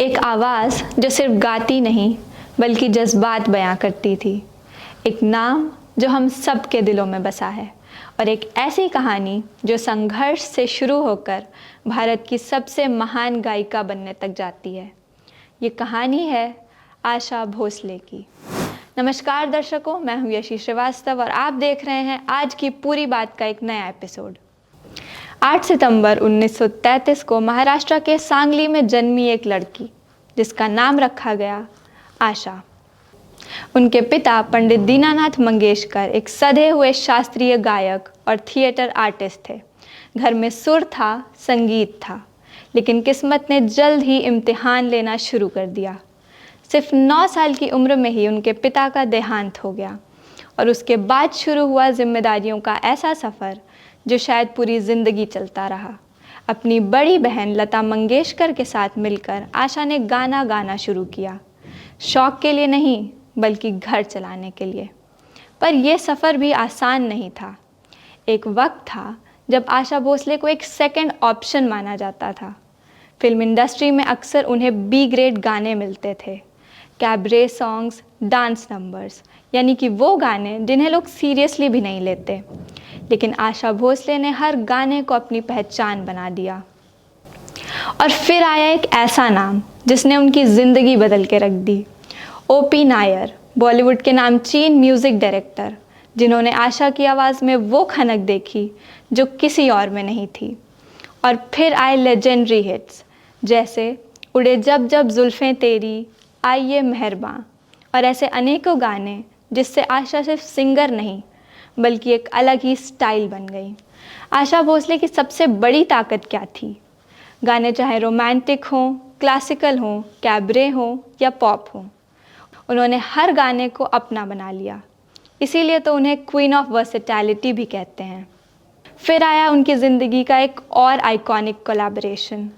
एक आवाज़ जो सिर्फ गाती नहीं बल्कि जज्बात बयां करती थी। एक नाम जो हम सब के दिलों में बसा है और एक ऐसी कहानी जो संघर्ष से शुरू होकर भारत की सबसे महान गायिका बनने तक जाती है। ये कहानी है आशा भोसले की। नमस्कार दर्शकों, मैं हूँ यशी श्रीवास्तव और आप देख रहे हैं आज की पूरी बात का एक नया एपिसोड। 8 सितंबर 1933 को महाराष्ट्र के सांगली में जन्मी एक लड़की जिसका नाम रखा गया आशा। उनके पिता पंडित दीनानाथ मंगेशकर एक सधे हुए शास्त्रीय गायक और थिएटर आर्टिस्ट थे। घर में सुर था, संगीत था, लेकिन किस्मत ने जल्द ही इम्तिहान लेना शुरू कर दिया। सिर्फ 9 साल की उम्र में ही उनके पिता का देहांत हो गया और उसके बाद शुरू हुआ जिम्मेदारियों का ऐसा सफ़र जो शायद पूरी ज़िंदगी चलता रहा। अपनी बड़ी बहन लता मंगेशकर के साथ मिलकर आशा ने गाना गाना शुरू किया, शौक़ के लिए नहीं बल्कि घर चलाने के लिए। पर यह सफ़र भी आसान नहीं था। एक वक्त था जब आशा भोसले को एक सेकंड ऑप्शन माना जाता था। फिल्म इंडस्ट्री में अक्सर उन्हें बी ग्रेड गाने मिलते थे, कैबरे सॉन्ग्स, डांस नंबर्स, यानी कि वो गाने जिन्हें लोग सीरियसली भी नहीं लेते। लेकिन आशा भोसले ने हर गाने को अपनी पहचान बना दिया। और फिर आया एक ऐसा नाम जिसने उनकी ज़िंदगी बदल के रख दी, ओ.पी. नायर, बॉलीवुड के नामचीन म्यूज़िक डायरेक्टर, जिन्होंने आशा की आवाज़ में वो खनक देखी जो किसी और में नहीं थी। और फिर आए लेजेंडरी हिट्स जैसे उड़े जब जब जुल्फ़ें तेरी, आइए मेहरबां और ऐसे अनेकों गाने जिससे आशा सिर्फ सिंगर नहीं बल्कि एक अलग ही स्टाइल बन गई। आशा भोसले की सबसे बड़ी ताकत क्या थी? गाने चाहे रोमांटिक हों, क्लासिकल हों, कैबरे हों या पॉप हों, उन्होंने हर गाने को अपना बना लिया। इसीलिए तो उन्हें क्वीन ऑफ वर्सेटैलिटी भी कहते हैं। फिर आया उनकी ज़िंदगी का एक और आइकॉनिक कोलैबोरेशन,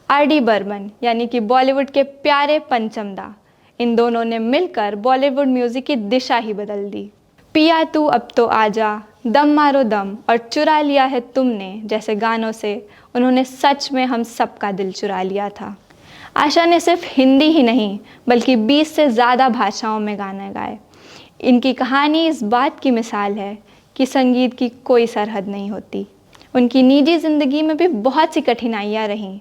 आर.डी. बर्मन, यानी कि बॉलीवुड के प्यारे पंचम दा। इन दोनों ने मिलकर बॉलीवुड म्यूज़िक की दिशा ही बदल दी। पिया तू अब तो आजा, दम मारो दम और चुरा लिया है तुमने जैसे गानों से उन्होंने सच में हम सबका दिल चुरा लिया था। आशा ने सिर्फ हिंदी ही नहीं बल्कि 20 से ज़्यादा भाषाओं में गाने गाए। इनकी कहानी इस बात की मिसाल है कि संगीत की कोई सरहद नहीं होती। उनकी निजी ज़िंदगी में भी बहुत सी कठिनाइयाँ रहीं,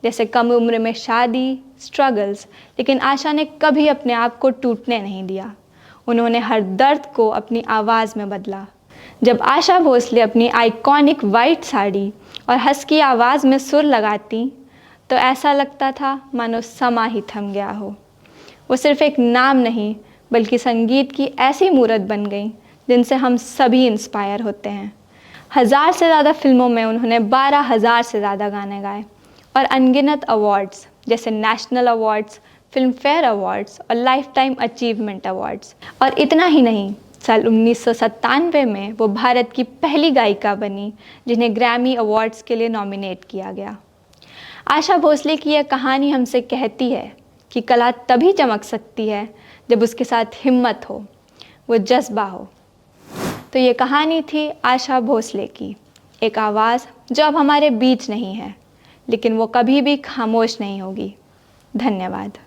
जैसे कम उम्र में शादी, स्ट्रगल्स, लेकिन आशा ने कभी अपने आप को टूटने नहीं दिया। उन्होंने हर दर्द को अपनी आवाज़ में बदला। जब आशा भोसले अपनी आइकॉनिक वाइट साड़ी और हस्की आवाज़ में सुर लगाती तो ऐसा लगता था मानो समा ही थम गया हो। वो सिर्फ एक नाम नहीं बल्कि संगीत की ऐसी मूरत बन गई जिनसे हम सभी इंस्पायर होते हैं। 1000 से ज़्यादा फिल्मों में उन्होंने 12,000 से ज़्यादा गाने गाए और अनगिनत अवार्ड्स जैसे national awards, film fair awards और लाइफ टाइम अचीवमेंट अवार्ड्स। और इतना ही नहीं, साल 1997 में वो भारत की पहली गायिका बनी जिन्हें ग्रैमी अवार्ड्स के लिए नॉमिनेट किया गया। आशा भोसले की यह कहानी हमसे कहती है कि कला तभी चमक सकती है जब उसके साथ हिम्मत हो, वो जज्बा हो। तो ये कहानी थी आशा भोसले की, एक आवाज़ जो अब हमारे बीच नहीं है, लेकिन वो कभी भी खामोश नहीं होगी। धन्यवाद।